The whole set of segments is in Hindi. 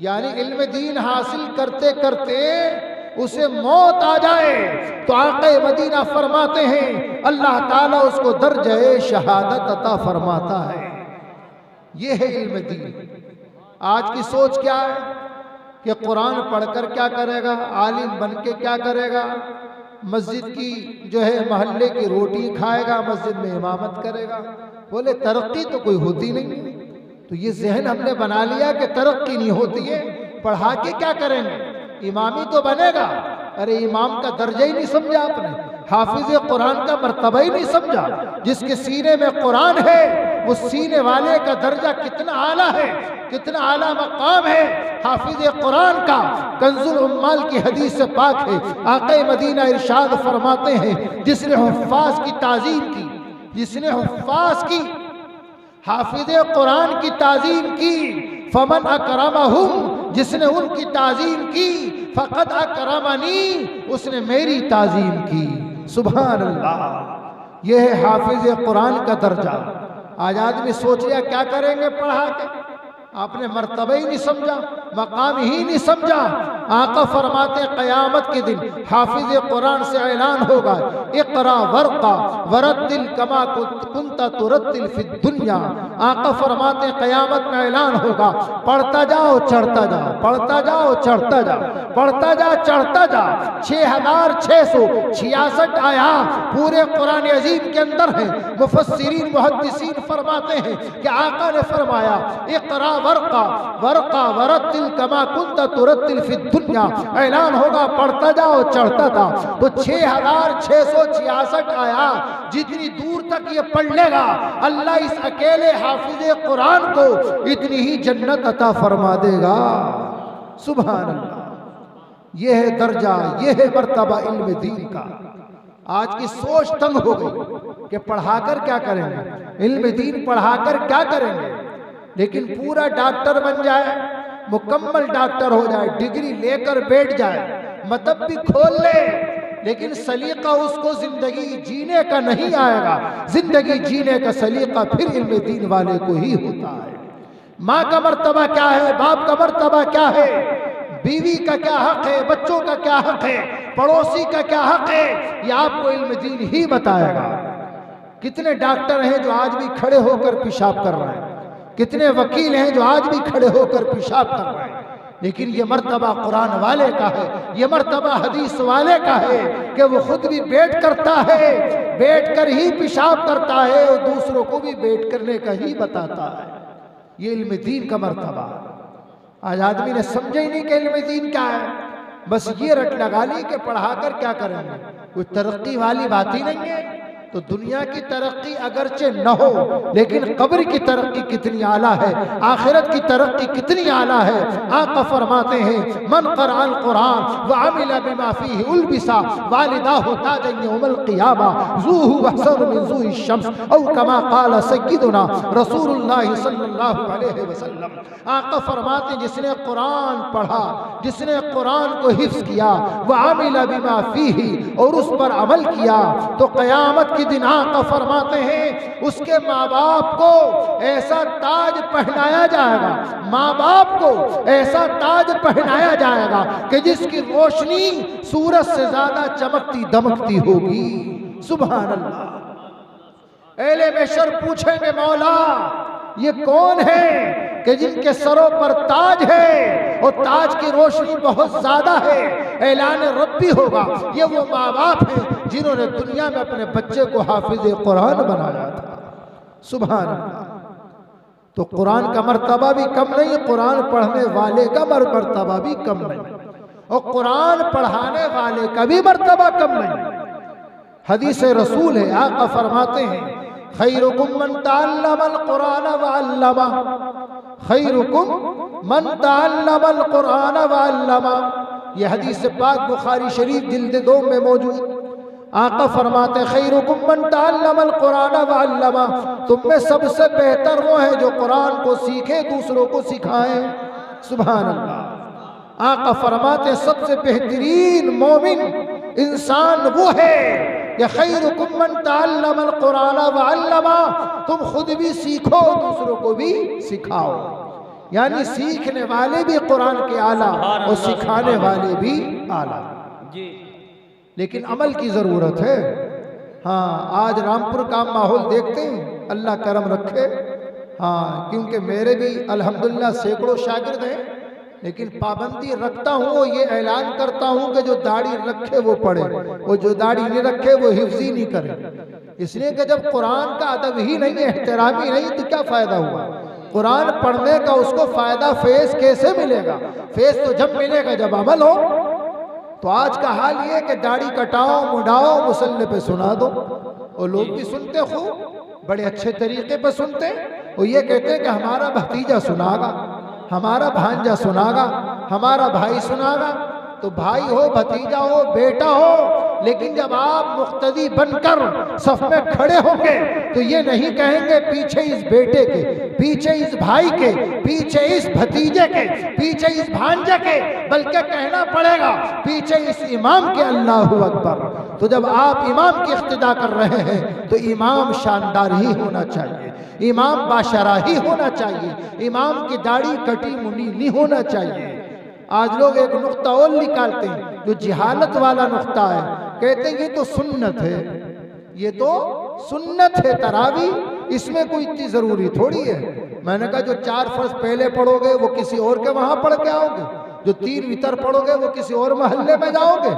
यानी इल्म दीन हासिल करते करते उसे मौत आ जाए तो आक़ा मदीना फरमाते हैं अल्लाह ताला उसको दर्जे शहादत अता फरमाता है। ये है इल्म दीन। आज की सोच क्या है कि कुरान पढ़कर क्या करेगा, आलिम बन के क्या करेगा, मस्जिद की जो है मोहल्ले की रोटी खाएगा, मस्जिद में इमामत करेगा। बोले तरक्की तो कोई होती नहीं। तो ये जहन हमने बना लिया कि तरक्की नहीं होती है, पढ़ा के क्या करेंगे, इमामी तो बनेगा। अरे इमाम का दर्जा ही नहीं समझा आपने, हाफिज कुरान का मर्तबा ही नहीं समझा। जिसके सीने में कुरान है वो सीने वाले का दर्जा कितना आला है, कितना आला मकाम है। हाफिज कुरान का कंजुल उम्माल की हदीस से पाक है, आक़ा मदीना इरशाद फरमाते हैं जिसने हुफ्फाज की ताजीम की, जिसने हुफ्फाज की हाफिज कुरान की ताजीम की, फमन अकरमहुम, जिसने उनकी ताजीम की, फ़क़द अकरमनी, उसने मेरी ताजीम की। सुभान अल्लाह। यह है हाफिज कुरान का दर्जा। आज आदमी सोच लिया क्या करेंगे पढ़ा के, आपने मर्तबा ही नहीं समझा, मकाम ही नहीं समझा। आका फरमाते क़यामत के दिन हाफिज कुरान से ऐलान होगा इक़रा वर्क़ा वरत्तिल कमा कुंता तुरत्तिल फिद दुनिया। आका फरमाते क़यामत में ऐलान होगा पढ़ता जाओ चढ़ता जाओ, पढ़ता जाओ चढ़ता जाओ, पढ़ता जा चढ़ता जा। 6666 आयात पूरे कुरान अजीम के अंदर है। मुफस्सिरीन मुहद्दिसीन फरमाते हैं कि आका ने फरमाया इक़रा वर्क़ा वर्क़ा वरत्तिल कमा कुंता तुरत्तिल फिद दुनिया। ऐलान होगा पढ़ता जाओ चढ़ता था। तो 6666 आयात जितनी दूर तक ये पढ़ लेगा अल्लाह इस अकेले हाफिज कुरान को इतनी ही जन्नत अता फरमा देगा। सुभान अल्लाह। ये है दर्जा, ये है मर्तबा इल्म दीन का। आज की सोच तंग हो गई कि पढ़ाकर क्या करेंगे, इल्म दीन पढ़ाकर क्या करेंगे। लेकिन पूरा डॉक्टर बन जाए, मुकम्मल डॉक्टर हो जाए, डिग्री लेकर बैठ जाए, मतलब भी खोल ले, लेकिन सलीका उसको जिंदगी जीने का नहीं आएगा। जिंदगी जीने का सलीका फिर इल्म दीन वाले को ही होता है। माँ का मर्तबा क्या है, बाप का मर्तबा क्या है, बीवी का क्या हक है, बच्चों का क्या हक है, पड़ोसी का क्या हक है, ये आपको इल्म दीन ही बताएगा। कितने डॉक्टर हैं जो आज भी खड़े होकर पेशाब कर रहे हैं, कितने वकील हैं जो आज भी खड़े होकर पेशाब कर रहे हैं। लेकिन ये मर्तबा कुरान वाले का है, ये मर्तबा हदीस वाले का है कि वो खुद भी बैठ करता है, बैठ कर ही पेशाब करता है और दूसरों को भी बैठ करने का ही बताता है। ये इल्म दीन का मर्तबा। आज आदमी ने समझा ही नहीं कि इल्म दीन क्या है, बस ये रट लगा ली कि पढ़ाकर क्या करेंगे। कोई तरक्की वाली बात ही नहीं है। तो दुनिया की तरक्की अगरचे न हो, लेकिन कब्र की तरक्की कितनी आला है, आखिरत की तरक्की कितनी आला है। आका फरमाते हैं मन क़रअल कुरान व अमिल बिमा फीहि उल्बिसा वालिदाहु ताजन यौमल क़ियामा ज़ूहु अहसन मिन ज़ूहि शम्स औ कमा क़ाल सय्यिदुना रसूलुल्लाह सल्लल्लाहु अलैहि वसल्लम। आका फरमाते जिसने कुरान पढ़ा, जिसने कुरान को हिफ्ज़ किया, व अमिल बिमा फीहि, और उस पर अमल किया, तो क़यामत दिन आका फरमाते हैं उसके माँ बाप को ऐसा ताज पहनाया जाएगा, माँ बाप को ऐसा ताज पहनाया जाएगा कि जिसकी रोशनी सूरज से ज्यादा चमकती दमकती होगी। सुभान अल्लाह। अहले महशर पूछेंगे मौला ये कौन है कि जिनके सरों पर ताज है और ताज की रोशनी बहुत ज्यादा है। ऐलान रब्बी होगा ये वो माँ बाप हैं जिन्होंने दुनिया में अपने बच्चे को हाफिज कुरान बनाया था। सुभान अल्लाह। तो कुरान का मर्तबा भी कम नहीं, कुरान पढ़ने वाले का मर्तबा भी कम नहीं, और कुरान पढ़ाने वाले का भी मर्तबा कम नहीं। हदीस रसूल है, आका फरमाते हैं खैरुकुम मन तअल्लमल कुरान व अल्लमा, खैरुकुम मन तअल्लमल कुरान व अल्लमा। यह हदीस पाक बुखारी शरीफ जिल्द 2 में मौजूद। आका फरमाते खैरुकुम मन तअल्लमल कुरान व अल्लमा, तुम में सबसे बेहतर वो है जो कुरान को सीखे, दूसरों को सिखाएं। सुभान अल्लाह। आका फरमाते सबसे बेहतरीन मोमिन इंसान वो है कि खैरुकुम मन तअल्लमल कुरान व अल्लमा, तुम खुद भी सीखो दूसरों को भी सिखाओ। यानी सीखने वाले भी कुरान के आला और सिखाने वाले भी आला जी। लेकिन अमल की ज़रूरत है। हाँ, आज रामपुर का माहौल देखते हैं, अल्लाह करम रखे। हाँ, क्योंकि मेरे भी अल्हम्दुलिल्लाह सैकड़ों शागिर्द हैं, लेकिन पाबंदी रखता हूँ, ये ऐलान करता हूँ कि जो दाढ़ी रखे वो पढ़े, वो जो दाढ़ी नहीं रखे वो हिफ्ज़ ही नहीं करे। इसलिए कि जब कुरान का अदब ही नहीं है, एहतराम ही नहीं, तो क्या फ़ायदा हुआ? कुरान पढ़ने का उसको फ़ायदा फेस कैसे मिलेगा? फेस तो जब मिलेगा जब अमल हो। तो आज का हाल ये कि दाढ़ी कटाओ, मुड़ाओ, मुसल्ले पे सुना दो, और लोग भी सुनते खूब, बड़े अच्छे तरीके पे सुनते, और ये कहते हैं कि हमारा भतीजा सुनागा, हमारा भांजा सुनागा, हमारा भाई सुनागा। तो भाई हो, भतीजा हो, बेटा हो, लेकिन जब आप मुक्तदी बनकर सफ में खड़े होंगे तो ये नहीं कहेंगे पीछे इस बेटे के, पीछे इस भाई के, पीछे इस भतीजे के, पीछे इस भांजे के, बल्कि कहना पड़ेगा पीछे इस इमाम के, अल्लाहु अकबर। तो जब आप इमाम की इक्तिदा कर रहे हैं तो इमाम शानदार ही होना चाहिए, इमाम बाशरा ही होना चाहिए, इमाम की दाढ़ी कटी मुंडी नहीं होना चाहिए। आज लोग एक नुक्ता और निकालते हैं जो जिहालत वाला नुक्ता है, कहते हैं ये तो सुन्नत है, ये तो सुन्नत है तरावी, इसमें कोई इतनी जरूरी थोड़ी है। मैंने कहा जो 4 फर्ज पहले पढ़ोगे वो किसी और के वहां पढ़ के आओगे, जो 3 वितर पढ़ोगे वो किसी और महल्ले में जाओगे।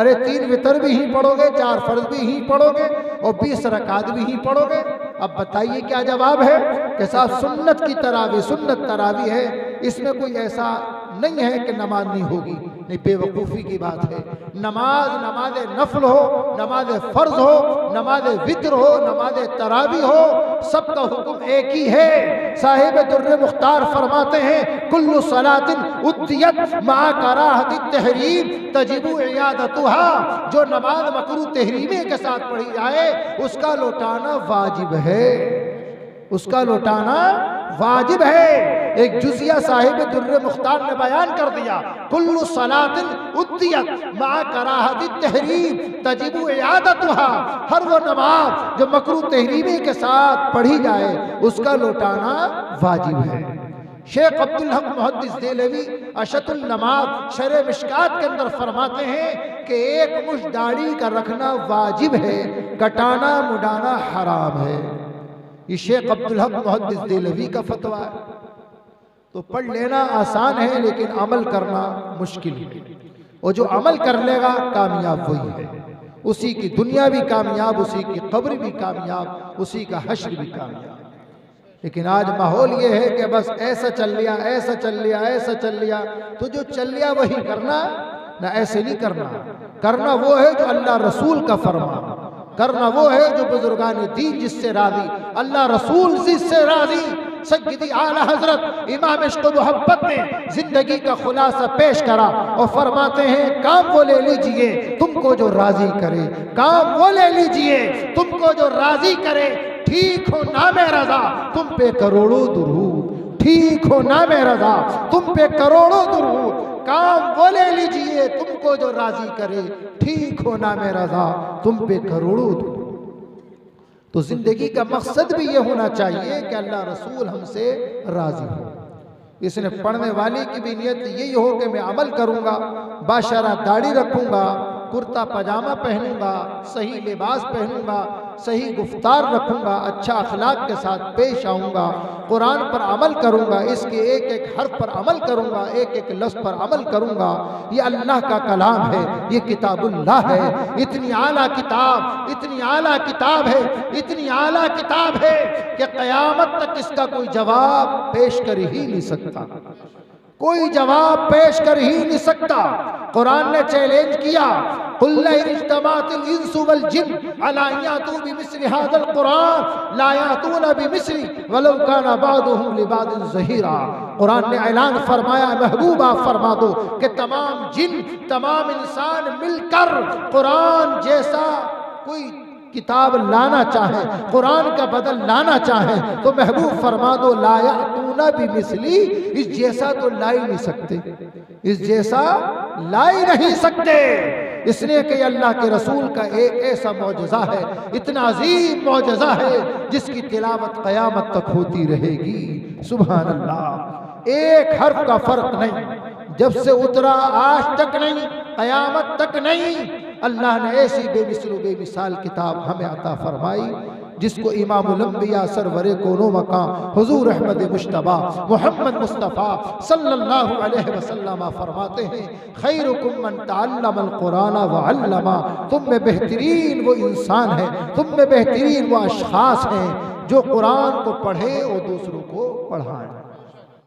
अरे 3 वितर भी ही पढ़ोगे, 4 फर्ज भी ही पढ़ोगे, और 20 रकात भी ही पढ़ोगे। अब बताइए क्या जवाब है कि साहब सुन्नत की तरावी, सुन्नत तरावी है, इसमें कोई ऐसा नहीं है कि नमाज नहीं होगी। नहीं, बेवकूफ़ी की बात है। नमाज, नमाज नफल हो, नमाज फ़र्ज हो, नमाज वित्र हो, नमाज तरावी हो, सबका हुक्म एक ही है। साहिब दुर्र मुख्तार फरमाते हैं कुल्लु सलातिन उद्दियत मा कराहति तहरीम तजिबु इयादतुहा। जो नमाज मकरू तहरीमे के साथ पढ़ी जाए उसका लौटाना वाजिब है, उसका लौटाना वाजिब है। एक जुजिया साहिब दुर्र मुख्तार ने बयान कर दिया, कुल्लु सलातिन उद्दियत मा कराहति तहरीम तजिबु इयादतुहा। हर वो नमाज जो मकरू तहरीमी के साथ पढ़ी जाए उसका लौटाना वाजिब है। शेख अब्दुल हक मुहद्दिस देहलवी अशतुल नमाज शरह मिशकात के अंदर फरमाते हैं कि एक मुश्त दाढ़ी का रखना वाजिब है, कटाना मुड़ाना हराम है। ये शेख अब्दुल हक मुहद्दिस देहलवी का फतवा है। तो पढ़ लेना आसान है लेकिन अमल करना मुश्किल है, और जो अमल कर लेगा कामयाब वही है, उसी की दुनिया भी कामयाब, उसी की कब्र भी कामयाब, उसी का हश्र भी कामयाब। लेकिन आज माहौल ये है कि बस ऐसा चल लिया, ऐसा चल लिया, ऐसा चल लिया, तो जो चल लिया वही करना ना, ऐसे नहीं करना। करना वो है जो अल्लाह रसूल का फरमा, करना वो है जो बुजुर्गान दीन जिससे राजी, अल्लाह रसूल जिससे राजी। सय्यदी आला हजरत इमाम इश्क़ मोहब्बत ने जिंदगी का खुलासा पेश करा और फरमाते हैं काम वो ले लीजिए तुमको जो राजी करे, काम वो ले लीजिए तुमको जो राजी करे। ठीक हो नामे रजा तुम पे करोड़ों दुरूद, ठीक हो नामे रजा तुम पे करोड़ों दुरूद। काम वो ले लीजिए तुमको जो राजी करे, ठीक हो नामे रजा तुम पे करोड़ों दुरूद। तो जिंदगी का मकसद भी ये होना चाहिए कि अल्लाह रसूल हमसे राजी हो। इसने पढ़ने वाले की भी नियत यही हो कि मैं अमल करूँगा, बाशरा दाढ़ी रखूँगा, कुर्ता पजामा पहनूंगा, सही लिबास पहनूंगा, सही गुफ्तार रखूंगा, अच्छा अखलाक के साथ पेश आऊँगा, कुरान पर अमल करूँगा, इसके एक एक हर्फ पर अमल करूँगा, एक एक लफ्ज़ पर अमल करूँगा। ये अल्लाह का कलाम है, ये किताबुल्लाह है। इतनी आला किताब, इतनी आला किताब है, इतनी आला किताब है कि क़यामत तक इसका कोई जवाब पेश कर ही नहीं सकता, कोई जवाब पेश कर ही नहीं सकता। कुरान ने चैलेंज किया, कुल इज्तमाअतिल इंसु वल जिन्न अला यातू बिमिस्लि हाज़ल कुरान ला यातूना बिमिस्लि वलौ काना बादुहुम लिबादिन ज़हीरा। कुरान ने ऐलान फरमाया, महबूबा फरमा दो कि तमाम जिन, तमाम इंसान मिलकर कुरान जैसा कोई किताब लाना चाहे, कुरान का बदल लाना चाहे, तो महबूब फरमा दो ला यातूना बिमिस्लि, इस जैसा तो ला ही नहीं सकते, इस जैसा ला ही नहीं सकते। इसलिए कि अल्लाह के रसूल का एक ऐसा मौजज़ा है, इतना अजीम मौजज़ा है जिसकी तिलावत क़यामत तक होती रहेगी। सुभान अल्लाह। एक हर्फ का फर्क नहीं, जब से उतरा आज तक नहीं, क़यामत तक नहीं। अल्लाह ने ऐसी बेमिसल बेमिसाल किताब हमें अता फरमाई जिसको इमामुल अंबिया सरवरे कोनो मकाम हुजूर अहमद मुश्तबा मोहम्मद मुस्तफ़ा सल्लल्लाहु अलैहि वसल्लम फरमाते हैं, खैरुकुम मन तअल्लमल कुरान व अल्लमा, तुम में बेहतरीन वो इंसान है, तुम में बेहतरीन वो अशख़ास हैं जो कुरान को पढ़े और दूसरों को पढ़ाएं।